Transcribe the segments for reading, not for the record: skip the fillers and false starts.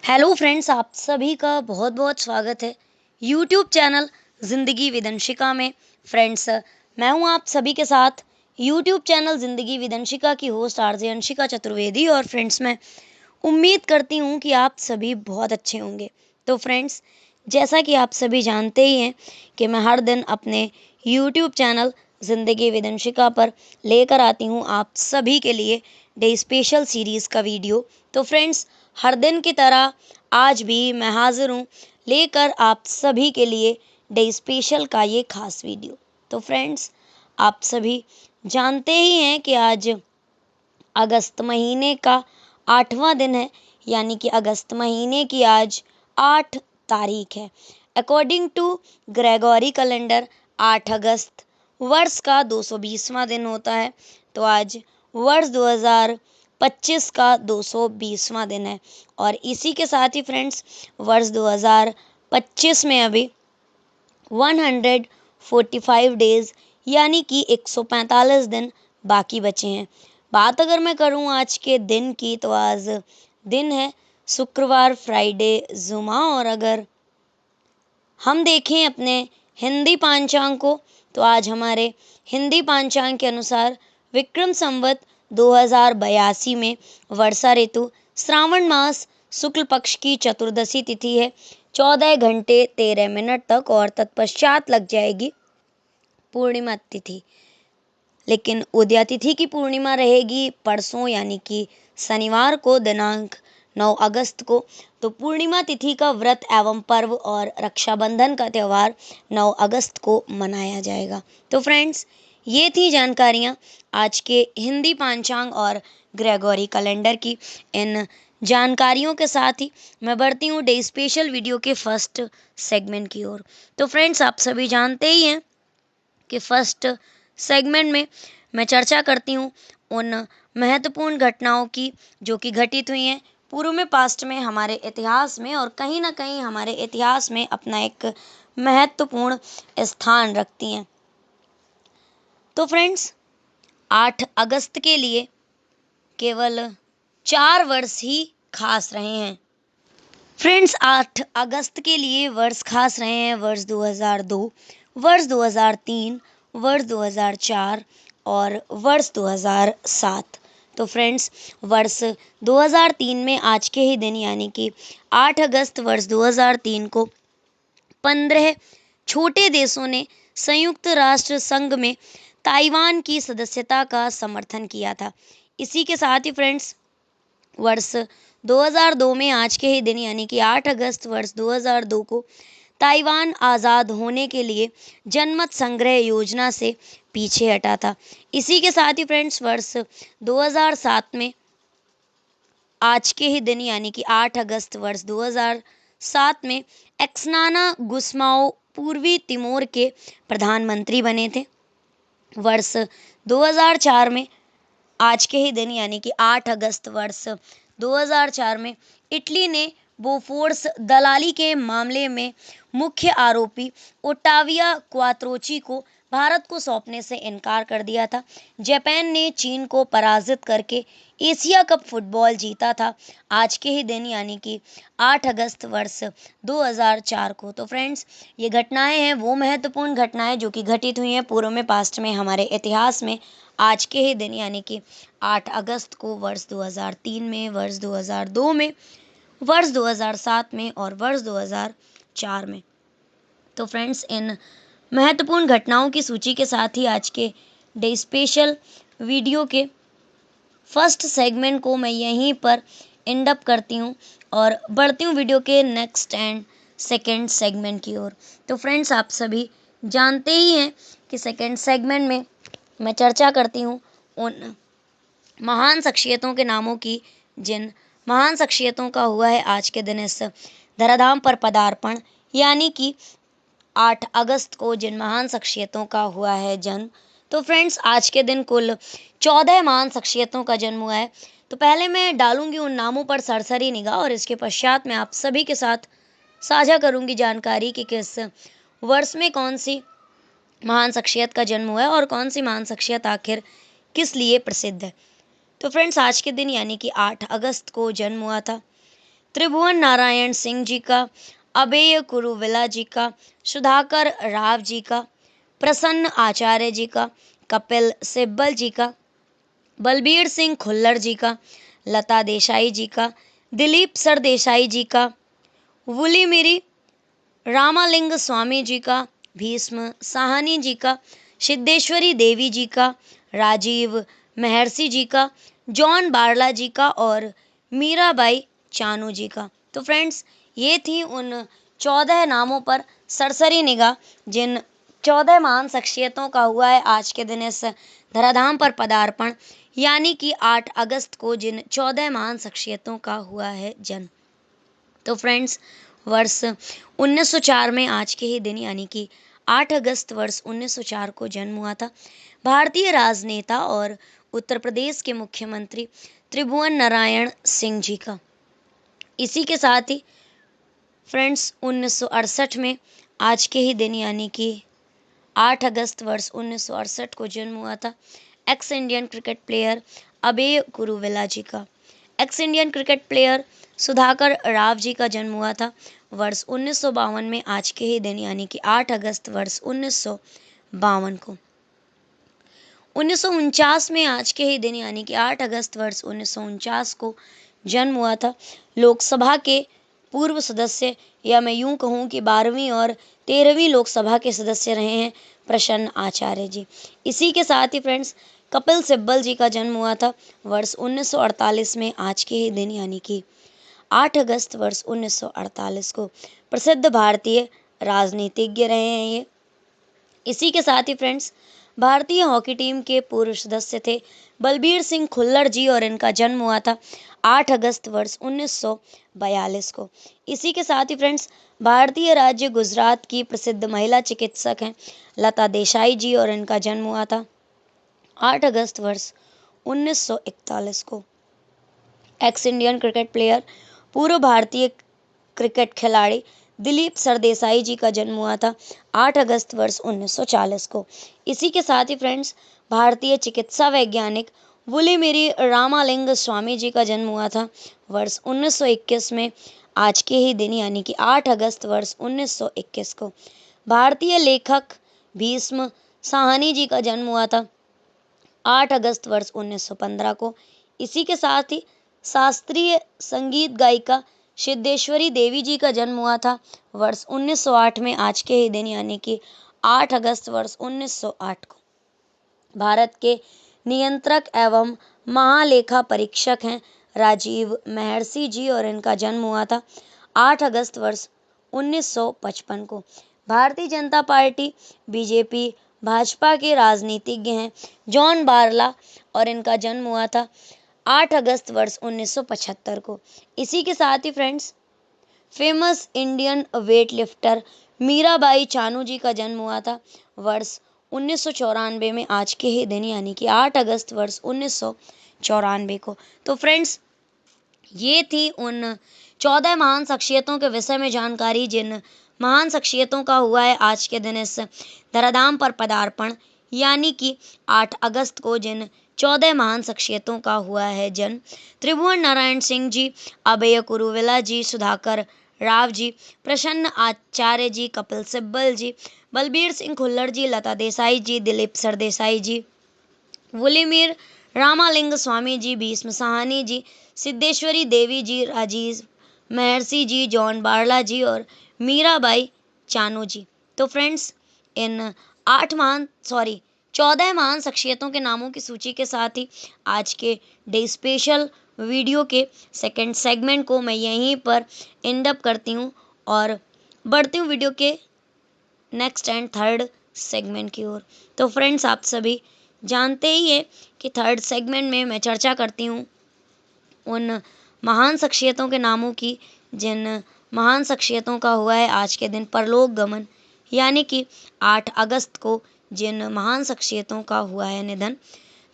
Hello friends, आप सभी का बहुत बहुत स्वागत है यूट्यूब चैनल ज़िंदगी विदंशिका में। फ्रेंड्स, मैं हूं आप सभी के साथ यूट्यूब चैनल ज़िंदगी विदंशिका की होस्ट आरजे अंशिका चतुर्वेदी। और फ्रेंड्स, मैं उम्मीद करती हूं कि आप सभी बहुत अच्छे होंगे। तो फ्रेंड्स, जैसा कि आप सभी जानते ही हैं कि मैं हर दिन अपने यूट्यूब चैनल ज़िंदगी विदंशिका पर लेकर आती हूं आप सभी के लिए डे स्पेशल सीरीज़ का वीडियो। तो फ्रेंड्स, हर दिन की तरह आज भी मैं हाजिर हूँ लेकर आप सभी के लिए डे स्पेशल का ये खास वीडियो। तो फ्रेंड्स, आप सभी जानते ही हैं कि आज अगस्त महीने का 8वां दिन है, यानी कि अगस्त महीने की आज 8 तारीख है। अकॉर्डिंग टू ग्रेगोरी कैलेंडर 8 अगस्त वर्ष का 220वां दिन होता है। तो आज वर्ष 2025 का 220वां दिन है। और इसी के साथ ही फ्रेंड्स, वर्ष 2025 में अभी 145 डेज यानी कि 145 दिन बाकी बचे हैं। बात अगर मैं करूं आज के दिन की, तो आज दिन है शुक्रवार, फ्राइडे, जुमा। और अगर हम देखें अपने हिंदी पांचांग को, तो आज हमारे हिंदी पांचांग के अनुसार विक्रम संवत 2082 में वर्षा ऋतु श्रावण मास शुक्ल पक्ष की चतुर्दशी तिथि है 14 घंटे 13 मिनट तक, और तत्पश्चात लग जाएगी पूर्णिमा तिथि। लेकिन उदया तिथि की पूर्णिमा रहेगी परसों, यानी कि शनिवार को दिनांक 9 अगस्त को। तो पूर्णिमा तिथि का व्रत एवं पर्व और रक्षाबंधन का त्यौहार 9 अगस्त को मनाया जाएगा। तो फ्रेंड्स, ये थी जानकारियाँ आज के हिंदी पांचांग और ग्रेगोरी कैलेंडर की। इन जानकारियों के साथ ही मैं बढ़ती हूँ डे स्पेशल वीडियो के फर्स्ट सेगमेंट की ओर। तो फ्रेंड्स, आप सभी जानते ही हैं कि फर्स्ट सेगमेंट में मैं चर्चा करती हूँ उन महत्वपूर्ण घटनाओं की जो कि घटित हुई हैं पूर्व में, पास्ट में, हमारे इतिहास में, और कहीं ना कहीं हमारे इतिहास में अपना एक महत्वपूर्ण स्थान रखती हैं। तो फ्रेंड्स, 8 अगस्त के लिए केवल 4 वर्ष ही खास रहे हैं। फ्रेंड्स, 8 अगस्त के लिए वर्ष खास रहे हैं वर्ष 2002, वर्ष 2003, वर्ष 2004 और वर्ष 2007। तो फ्रेंड्स, वर्ष 2003 में आज के ही दिन यानी कि 8 अगस्त वर्ष 2003 को 15 छोटे देशों ने संयुक्त राष्ट्र संघ में ताइवान की सदस्यता का समर्थन किया था। इसी के साथ ही फ्रेंड्स, वर्ष 2002 में आज के ही दिन यानी कि 8 अगस्त वर्ष 2002 को ताइवान आज़ाद होने के लिए जनमत संग्रह योजना से पीछे हटा था। इसी के साथ ही फ्रेंड्स, वर्ष 2007 में आज के ही दिन यानी कि 8 अगस्त वर्ष 2007 में एक्सनाना गुस्माओ पूर्वी तिमोर के प्रधानमंत्री बने थे। वर्ष 2004 में आज के ही दिन यानी कि 8 अगस्त वर्ष 2004 में इटली ने बोफोर्स दलाली के मामले में मुख्य आरोपी ओटाविया क्वात्रोची को भारत को सौंपने से इनकार कर दिया था। जापान ने चीन को पराजित करके एशिया कप फुटबॉल जीता था आज के ही दिन यानी कि 8 अगस्त वर्ष 2004 को। तो फ्रेंड्स, ये घटनाएं हैं वो महत्वपूर्ण घटनाएं जो कि घटित हुई हैं पूर्व में, पास्ट में, हमारे इतिहास में आज के ही दिन यानी कि 8 अगस्त को वर्ष 2003 में, वर्ष 2002 में, वर्ष 2007 में और वर्ष 2004 में। तो फ्रेंड्स, इन महत्वपूर्ण घटनाओं की सूची के साथ ही आज के डे स्पेशल वीडियो के फर्स्ट सेगमेंट को मैं यहीं पर एंड अप करती हूँ और बढ़ती हूँ वीडियो के नेक्स्ट एंड सेकेंड सेगमेंट की ओर। तो फ्रेंड्स, आप सभी जानते ही हैं कि सेकेंड सेगमेंट में मैं चर्चा करती हूँ उन महान शख्सियतों के नामों की जिन महान शख्सियतों का हुआ है आज के दिन इस धराधाम पर पदार्पण, यानी कि 8 अगस्त को जिन महान शख्सियतों का हुआ है जन्म। तो फ्रेंड्स, आज के दिन कुल 14 महान शख्सियतों का जन्म हुआ है। तो पहले मैं डालूंगी उन नामों पर सरसरी निगाह और इसके पश्चात मैं आप सभी के साथ साझा करूंगी जानकारी कि किस वर्ष में कौन सी महान शख्सियत का जन्म हुआ है और कौन सी महान शख्सियत आखिर किस लिए प्रसिद्ध है। तो फ्रेंड्स, आज के दिन यानी कि 8 अगस्त को जन्म हुआ था त्रिभुवन नारायण सिंह जी का, अभय कुरुविला जी का, सुधाकर राव जी का, प्रसन्न आचार्य जी का, कपिल सिब्बल जी का, बलबीर सिंह खुल्लर जी का, लता देसाई जी का, दिलीप सरदेसाई जी का, वुलीमिरी रामालिंग स्वामी जी का, भीष्म साहनी जी का, सिद्धेश्वरी देवी जी का, राजीव महर्षि जी का, जॉन बारला जी का और मीराबाई चानू जी का। तो फ्रेंड्स, ये थी उन 14 नामों पर सरसरी निगाह जिन 14 महान शख्सियतों का हुआ है आज के दिन इस धराधाम पर पदार्पण, यानी कि 8 अगस्त को जिन 14 महान शख्सियतों का हुआ है जन्म। तो फ्रेंड्स, वर्ष 1904 में आज के ही दिन यानी कि 8 अगस्त वर्ष 1904 को जन्म हुआ था भारतीय राजनेता और उत्तर प्रदेश के मुख्यमंत्री त्रिभुवन नारायण सिंह जी का। इसी के साथ ही फ्रेंड्स, 1968 में आज के ही दिन यानी कि 8 अगस्त वर्ष 1968 को जन्म हुआ था ex Indian cricket player Abhay Kuruvilla ji का। Ex Indian cricket player Sudhakar Rao ji का जन्म हुआ था वर्ष 1952 में आज के ही दिन यानी कि 8 अगस्त वर्ष 1952 को। 1949 में आज के ही दिन यानी कि 8 अगस्त वर्ष 1949 को जन्म हुआ था लोकसभा के पूर्व सदस्य, या मैं यूं कहूं कि 12वीं और 13वीं लोकसभा के सदस्य रहे हैं प्रसन्न आचार्य जी। इसी के साथ ही फ्रेंड्स, कपिल सिब्बल जी का जन्म हुआ था वर्ष 1948 में आज के ही दिन यानी कि 8 अगस्त वर्ष 1948 को। प्रसिद्ध भारतीय राजनीतिज्ञ रहे हैं ये। इसी के साथ ही फ्रेंड्स, भारतीय हॉकी टीम के पूर्व सदस्य थे बलबीर सिंह खुल्लर जी और इनका जन्म हुआ था 8 अगस्त वर्ष 1942 को। इसी के साथ ही फ्रेंड्स, भारतीय राज्य गुजरात की प्रसिद्ध महिला चिकित्सक हैं लता देसाई जी और इनका जन्म हुआ था 8 अगस्त वर्ष 1941 को। एक्स इंडियन क्रिकेट प्लेयर पूर्व भारतीय क्रिकेट खिलाड़ी दिलीप सरदेसाई जी का जन्म हुआ था 8 अगस्त वर्ष 1940 को। इसी के साथ ही फ्रेंड्स, भारतीय चिकित्सा वैज्ञानिक वुलीमिरी रामालिंग स्वामी जी का जन्म हुआ था वर्ष 1921 में आज के ही दिन यानी कि 8 अगस्त वर्ष 1921 को। भारतीय लेखक भीष्म साहनी जी का जन्म हुआ था 8 अगस्त वर्ष 1915 को। इसी के साथ ही शास्त्रीय संगीत गायिका सिद्धेश्वरी देवी जी का जन्म हुआ था वर्ष 1908 में आज के ही दिन यानी कि 8 अगस्त वर्ष 1908 को। भारत के नियंत्रक एवं महालेखा परीक्षक हैं राजीव महर्षि जी और इनका जन्म हुआ था 8 अगस्त वर्ष 1955 को। भारतीय जनता पार्टी बीजेपी भाजपा के राजनीतिज्ञ हैं जॉन बारला और इनका जन्म हुआ था 8 अगस्त वर्ष 1975 को। इसी के साथ ही friends, famous Indian weightlifter Mirabai Chanu ji का जन्म हुआ था वर्ष 1994 में आज के ही दिन यानी कि 8 अगस्त वर्ष 1994 को। तो फ्रेंड्स, ये थी उन 14 महान शख्सियतों के विषय में जानकारी जिन महान शख्सियतों का हुआ है आज के दिन इस धराधाम पर पदार्पण, यानी कि 8 अगस्त को जिन 14 महान शख्सियतों का हुआ है जन्म। त्रिभुवन नारायण सिंह जी, अभय कुरुविला जी, सुधाकर राव जी, प्रसन्न आचार्य जी, कपिल सिब्बल जी, बलबीर सिंह खुल्लर जी, लता देसाई जी, दिलीप सरदेसाई जी, वुलीमिर रामालिंग स्वामी जी, भीष्म साहनी जी, सिद्धेश्वरी देवी जी, राजीव महर्षि जी, जॉन बारला जी और मीराबाई चानू जी। तो फ्रेंड्स, इन 14 महान शख्सियतों के नामों की सूची के साथ ही आज के डे स्पेशल वीडियो के सेकंड सेगमेंट को मैं यहीं पर एंड अप करती हूँ और बढ़ती हूँ वीडियो के नेक्स्ट एंड थर्ड सेगमेंट की ओर। तो फ्रेंड्स, आप सभी जानते ही है कि थर्ड सेगमेंट में मैं चर्चा करती हूँ उन महान शख्सियतों के नामों की जिन महान शख्सियतों का हुआ है आज के दिन परलोक गमन, यानी कि 8 अगस्त को जिन महान शख्सियतों का हुआ है निधन।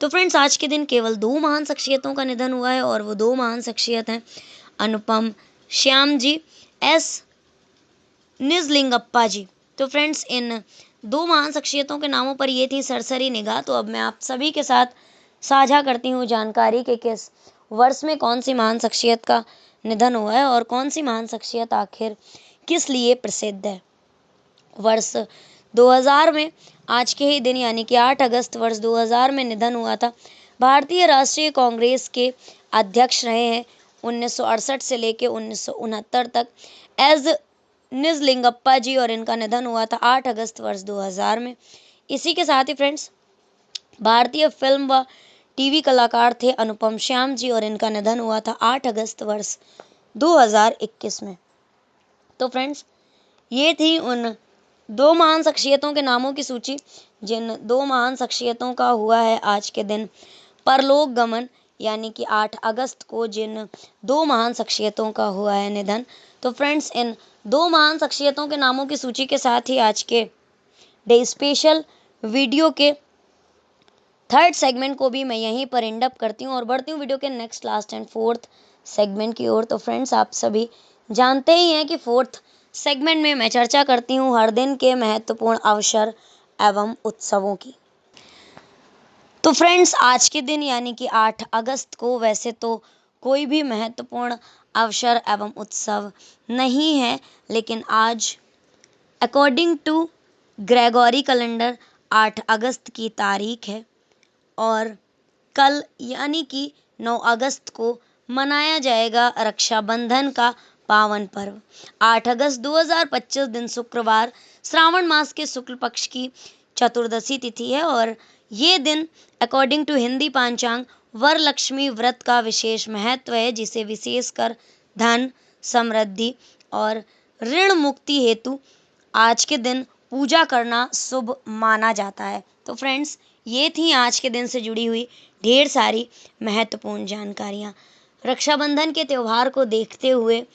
तो फ्रेंड्स, आज के दिन केवल 2 महान शख्सियतों का निधन हुआ है और वो 2 महान शख्सियत हैं अनुपम श्याम जी, एस निजलिंगप्पा जी। तो फ्रेंड्स, इन 2 महान शख्सियतों के नामों पर ये थी सरसरी निगाह। तो अब मैं आप सभी के साथ साझा करती हूँ जानकारी कि किस वर्ष में कौन सी महान शख्सियत का निधन हुआ है और कौन सी महान शख्सियत आखिर किस लिए प्रसिद्ध है। वर्ष 2000 में आज के ही दिन यानी कि 8 अगस्त वर्ष 2000 में निधन हुआ था। भारतीय राष्ट्रीय कांग्रेस के अध्यक्ष रहे हैं 1968 से लेकर 1969 तक एज निजलिंगप्पा जी, और इनका निधन हुआ था 8 अगस्त वर्ष 2000 में। इसी के साथ ही फ्रेंड्स भारतीय फिल्म व टीवी कलाकार थे अनुपम श्याम जी, और इनका निधन हुआ था 8 अगस्त वर्ष 2021 में। तो फ्रेंड्स ये थी उन दो महान शख्सियतों के नामों की सूची जिन दो महान शख्सियतों का हुआ है आज के दिन परलोक गमन, यानी कि 8 अगस्त को जिन दो महान शख्सियतों का हुआ है निधन। तो फ्रेंड्स इन दो महान शख्सियतों के नामों की सूची के साथ ही आज के डे स्पेशल वीडियो के थर्ड सेगमेंट को भी मैं यहीं पर एंड अप करती हूँ और बढ़ती हूँ वीडियो के next, last and fourth segment की ओर। तो फ्रेंड्स आप सभी जानते ही हैं कि फोर्थ सेगमेंट में मैं चर्चा करती हूँ हर दिन के महत्वपूर्ण अवसर एवं उत्सवों की। तो फ्रेंड्स आज के दिन यानी कि 8 अगस्त को वैसे तो कोई भी महत्वपूर्ण अवसर एवं उत्सव नहीं है, लेकिन आज अकॉर्डिंग टू ग्रेगोरी कैलेंडर 8 अगस्त की तारीख है और कल यानी कि 9 अगस्त को मनाया जाएगा रक्षाबंधन का पावन पर्व। 8 अगस्त 2025 दिन शुक्रवार श्रावण मास के शुक्ल पक्ष की चतुर्दशी तिथि है और ये दिन अकॉर्डिंग टू हिंदी पंचांग वरलक्ष्मी व्रत का विशेष महत्व है, जिसे विशेषकर धन, समृद्धि और ऋण मुक्ति हेतु आज के दिन पूजा करना शुभ माना जाता है। तो फ्रेंड्स ये थी आज के दिन से जुड़ी हुई ढेर सारी महत्वपूर्ण जानकारियाँ। रक्षाबंधन के त्यौहार को देखते हुए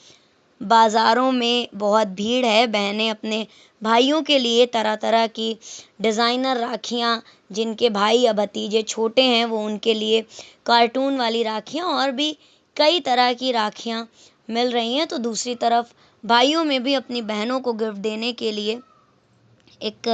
बाज़ारों में बहुत भीड़ है। बहनें अपने भाइयों के लिए तरह तरह की डिज़ाइनर राखियाँ, जिनके भाई या भतीजे छोटे हैं वो उनके लिए कार्टून वाली राखियाँ और भी कई तरह की राखियाँ मिल रही हैं। तो दूसरी तरफ भाइयों में भी अपनी बहनों को गिफ्ट देने के लिए एक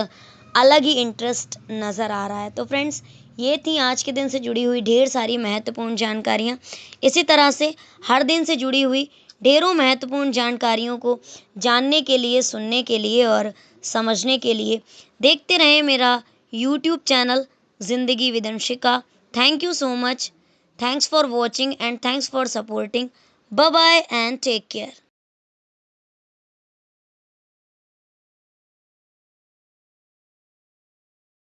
अलग ही इंटरेस्ट नज़र आ रहा है। तो फ्रेंड्स ये थी आज के दिन से जुड़ी हुई ढेर सारी महत्वपूर्ण जानकारियाँ। इसी तरह से हर दिन से जुड़ी हुई ढेरों महत्वपूर्ण जानकारियों को जानने के लिए, सुनने के लिए और समझने के लिए देखते रहें मेरा YouTube channel Zindagi with Anshika. Thank you so much, thanks for watching and thanks for supporting. Bye bye and take care.